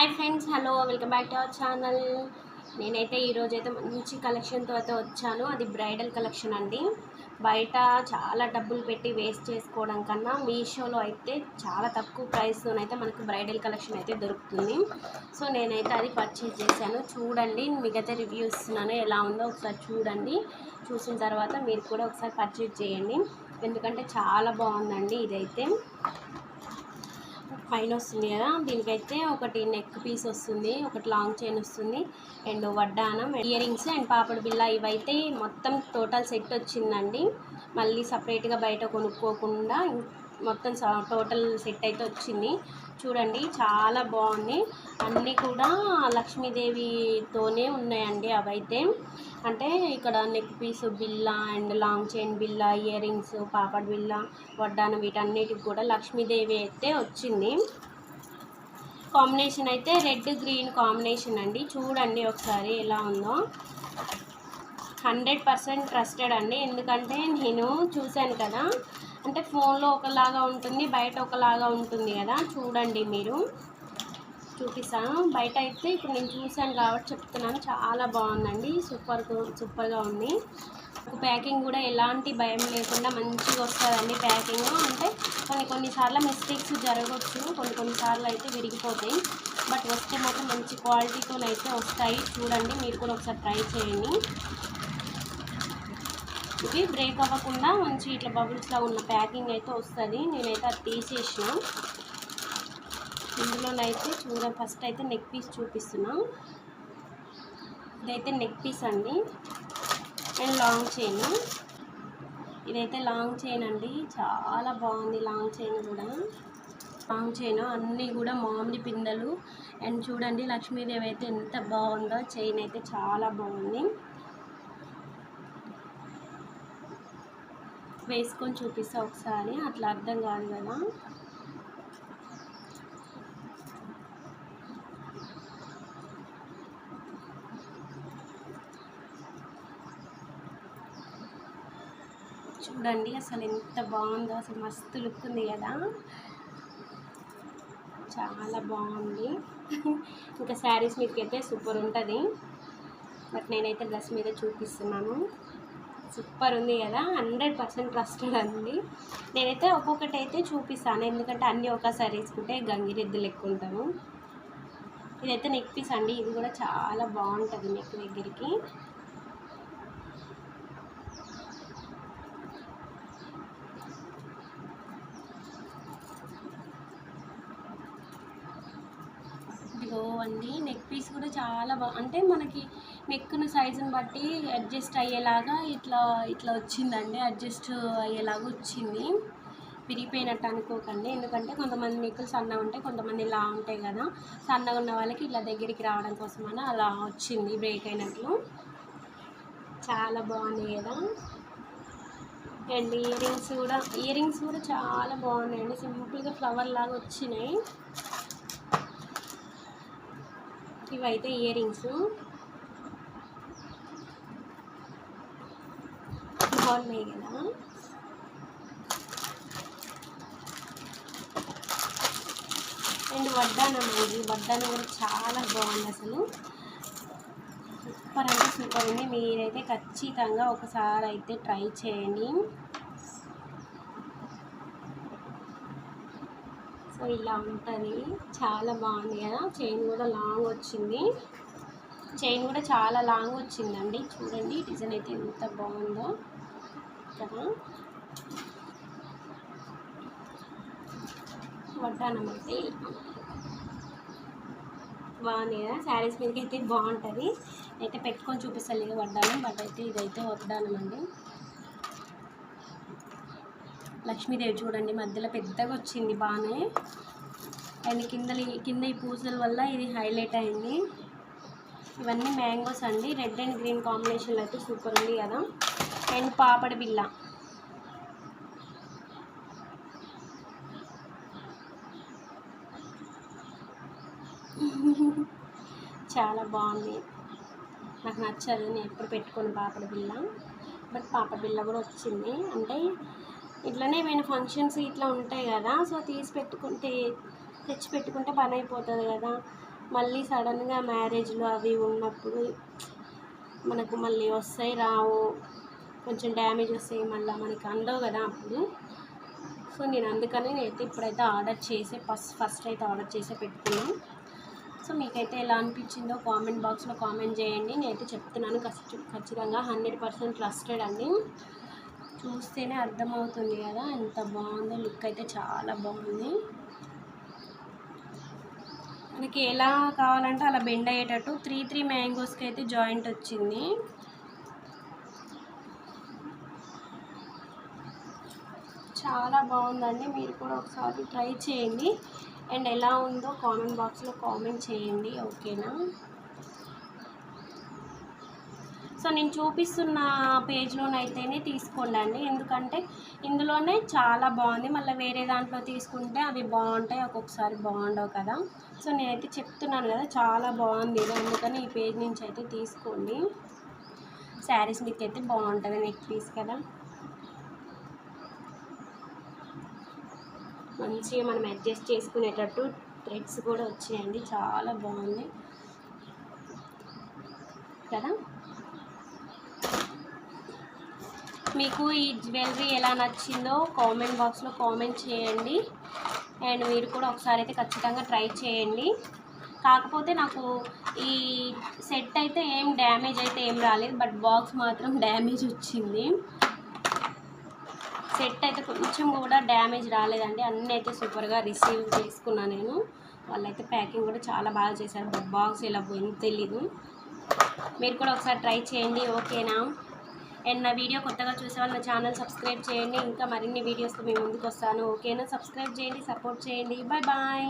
Hi friends, hello, welcome back to our channel. నేనైతే ఈరోజైతే మంచి కలెక్షన్తో అయితే వచ్చాను. అది బ్రైడల్ కలెక్షన్ అండి. బయట చాలా డబ్బులు పెట్టి వేస్ట్ చేసుకోవడం కన్నా మీషోలో అయితే చాలా తక్కువ ప్రైస్తోనైతే మనకు బ్రైడల్ కలెక్షన్ అయితే దొరుకుతుంది. సో నేనైతే అది పర్చేజ్ చేశాను. చూడండి, మీకైతే రివ్యూ ఇస్తున్నాను, ఎలా ఉందో ఒకసారి చూడండి. చూసిన తర్వాత మీరు కూడా ఒకసారి పర్చేజ్ చేయండి, ఎందుకంటే చాలా బాగుందండి. ఇదైతే పైన వస్తుంది కదా, దీనికైతే ఒకటి నెక్ పీస్ వస్తుంది, ఒకటి లాంగ్ చైన్ వస్తుంది, అండ్ వడ్డానం, ఇయర్ రింగ్స్ అండ్ పాపడి బిల్ల. ఇవైతే మొత్తం టోటల్ సెట్ వచ్చిందండి. మళ్ళీ సపరేట్గా బయట కొనుక్కోకుండా మొత్తం టోటల్ సెట్ అయితే వచ్చింది. చూడండి, చాలా బాగుంది. అన్నీ కూడా లక్ష్మీదేవితోనే ఉన్నాయండి. అవైతే అంటే ఇక్కడ నెక్ పీస్ బిల్ల అండ్ లాంగ్ చైన్ బిల్ల, ఇయర్ రింగ్స్, పాపడ్ బిల్ల, వడ్డానం, వీటన్నిటికి కూడా లక్ష్మీదేవి అయితే వచ్చింది. కాంబినేషన్ అయితే రెడ్ గ్రీన్ కాంబినేషన్ అండి. చూడండి ఒకసారి ఎలా ఉందో. 100% ట్రస్టెడ్ అండి, ఎందుకంటే నేను చూశాను కదా. అంటే ఫోన్లో ఒకలాగా ఉంటుంది, బయట ఒకలాగా ఉంటుంది కదా. చూడండి, మీరు చూపిస్తాను. బయట అయితే ఇప్పుడు నేను చూశాను కాబట్టి చెప్తున్నాను, చాలా బాగుందండి. సూపర్గా ఉంది. ప్యాకింగ్ కూడా ఎలాంటి భయం లేకుండా మంచిగా వస్తుందండి. ప్యాకింగ్ అంటే కొన్నిసార్లు మిస్టేక్స్ జరగవచ్చు, కొన్నిసార్లు అయితే విరిగిపోతాయి. బట్ వస్తే మాత్రం మంచి క్వాలిటీతో అయితే వస్తాయి. చూడండి, మీరు కూడా ఒకసారి ట్రై చేయండి. ఇవి బ్రేక్ అవ్వకుండా మంచి ఇట్లా బబుల్స్లా ఉన్న ప్యాకింగ్ అయితే వస్తుంది. నేనైతే అది తీసేసిన. ఇందులోనైతే ఫస్ట్ అయితే నెక్ పీస్ చూపిస్తున్నా. ఇదైతే నెక్ పీస్ అండి అండ్ లాంగ్ చైన్. ఇదైతే లాంగ్ చైన్ అండి, చాలా బాగుంది. లాంగ్ చైన్ కూడా అన్నీ కూడా మామిడి పిందెలు. అండ్ చూడండి, లక్ష్మీదేవి అయితే ఎంత బాగుందో. చైన్ అయితే చాలా బాగుంది. వేసుకొని చూపిస్తా ఒకసారి, అట్లా అర్థం కాదు కదా. చూడండి అసలు ఎంత బాగుందో, అసలు మస్తు లుక్ ఉంది కదా, చాలా బాగుంది. ఇంకా శారీస్ మీదకైతే సూపర్ ఉంటుంది, బట్ నేనైతే డ్రెస్ మీద చూపిస్తున్నాను. సూపర్ ఉంది కదా, 100% ట్రస్టెడ్ అండి. నేనైతే ఒక్కొక్కటి అయితే చూపిస్తాను, ఎందుకంటే అన్నీ ఒకసారి వేసుకుంటే గంగిరెద్దు లెక్క ఉంటాము. ఇదైతే నెక్ పీస్ అండి, ఇది కూడా చాలా బాగుంటుంది నెక్ దగ్గరికి. ఇదిగో అండి, నెక్ పీస్ కూడా చాలా అంటే మనకి నెక్ను సైజుని బట్టి అడ్జస్ట్ అయ్యేలాగా ఇట్లా వచ్చిందండి. అడ్జస్ట్ అయ్యేలాగా వచ్చింది. విరిగిపోయినట్టు అనుకోకండి, ఎందుకంటే కొంతమంది నెక్కులు సన్నగా ఉంటాయి, కొంతమంది ఇలా ఉంటాయి కదా. సన్నగా ఉన్న వాళ్ళకి ఇట్లా దగ్గరికి రావడం కోసమని అలా వచ్చింది, బ్రేక్ అయినట్లు. చాలా బాగుంది కదా. అండ్ ఇయర్ రింగ్స్ కూడా చాలా బాగున్నాయండి. సింపుల్గా ఫ్లవర్ లాగా వచ్చినాయి. ఇవైతే ఇయర్ రింగ్స్ బాగున్నాయి కదా. అండ్ వడ్డానం కూడా చాలా బాగుంది. అసలు సూపర్ అంటే సూపర్ ఉంది. మీరైతే ఖచ్చితంగా ఒకసారి అయితే ట్రై చేయండి. సో ఇలా ఉంటుంది, చాలా బాగుంది కదా. చైన్ కూడా లాంగ్ వచ్చింది, చైన్ కూడా చాలా లాంగ్ వచ్చిందండి. చూడండి, డిజైన్ అయితే ఎంత బాగుందో కదా. వడ్డానం అయితే బాగుంది కదా. శారీస్ మీదకి అయితే బాగుంటుంది. అయితే పెట్టుకొని చూపిస్తాను లేదు వడ్డానం, బట్ అయితే ఇదైతే వడ్డానం అండి. లక్ష్మీదేవి చూడండి, మధ్యలో పెద్దగా వచ్చింది బాగానే. అండ్ కింద ఈ పూసల వల్ల ఇది హైలైట్ అయింది. ఇవన్నీ మ్యాంగోస్ అండి, రెడ్ అండ్ గ్రీన్ కాంబినేషన్లో అయితే సూపర్ ఉంది కదా. అండ్ పాపడి బిల్ల చాలా బాగుంది. నాకు నచ్చదు, నేను ఎప్పుడు పెట్టుకోను పాపడి బిల్ల, బట్ పాపడి బిల్ల కూడా వచ్చింది. అంటే ఇట్లనే ఏమైనా ఫంక్షన్స్ ఇట్లా ఉంటాయి కదా, సో తెచ్చి పెట్టుకుంటే పని అయిపోతుంది కదా. మళ్ళీ సడన్గా మ్యారేజ్లు అవి ఉన్నప్పుడు మనకు మళ్ళీ వస్తాయి రావు, కొంచెం డ్యామేజ్ వస్తాయి, మళ్ళీ మనకి అందవు కదా అప్పుడు. సో నేను అందుకని నేనైతే ఇప్పుడైతే ఆర్డర్ చేసి ఫస్ట్ అయితే ఆర్డర్ చేసే పెట్టుకున్నాను. సో మీకైతే ఎలా అనిపించిందో కామెంట్ బాక్స్లో కామెంట్ చేయండి. నేనైతే చెప్తున్నాను ఖచ్చితంగా 100% ట్రస్టెడ్ అండి. చూస్తేనే అర్థమవుతుంది కదా ఎంత బాగుందో. లుక్ అయితే చాలా బాగుంది. మనకి ఎలా కావాలంటే అలా బెండ్ అయ్యేటట్టు 3 మ్యాంగోస్కి అయితే జాయింట్ వచ్చింది. చాలా బాగుందండి. మీరు కూడా ఒకసారి ట్రై చేయండి అండ్ ఎలా ఉందో కామెంట్ బాక్స్లో కామెంట్ చేయండి. ఓకేనా? సో నేను చూపిస్తున్న పేజ్లోనైతేనే తీసుకోండి అండి, ఎందుకంటే ఇందులోనే చాలా బాగుంది. మళ్ళీ వేరే దాంట్లో తీసుకుంటే అవి బాగుంటాయి, ఒక్కొక్కసారి బాగుండవు కదా. సో నేనైతే చెప్తున్నాను కదా చాలా బాగుంది ఇది, అందుకని ఈ పేజ్ నుంచి అయితే తీసుకోండి. శారీస్ మీకు అయితే బాగుంటుంది. నెక్ పీస్ కదా, మంచిగా మనం అడ్జస్ట్ చేసుకునేటట్టు థ్రెడ్స్ కూడా వచ్చాయండి. చాలా బాగుంది కదా. మీకు ఈ జ్యువెలరీ ఎలా నచ్చిందో కామెంట్ బాక్స్లో కామెంట్ చేయండి అండ్ మీరు కూడా ఒకసారి అయితే ఖచ్చితంగా ట్రై చేయండి. కాకపోతే నాకు ఈ సెట్ అయితే ఏం డ్యామేజ్ అయితే ఏం రాలేదు, బట్ బాక్స్ మాత్రం డ్యామేజ్ వచ్చింది. సెట్ అయితే కొంచెం కూడా డ్యామేజ్ రాలేదండి. అన్నీ అయితే సూపర్గా రిసీవ్ చేసుకున్నాను నేను. వాళ్ళైతే ప్యాకింగ్ కూడా చాలా బాగా చేశారు, బట్ బాక్స్ ఎలా పోయిందో తెలీదు. మీరు కూడా ఒకసారి ట్రై చేయండి. ఓకేనా? అండ్ నా వీడియో కొత్తగా చూసే వాళ్ళు నా ఛానల్ సబ్స్క్రైబ్ చేయండి. ఇంకా మరిన్ని వీడియోస్తో మేము ముందుకు వస్తాను. ఓకేనా? సబ్స్క్రైబ్ చేయండి, సపోర్ట్ చేయండి. Bye bye.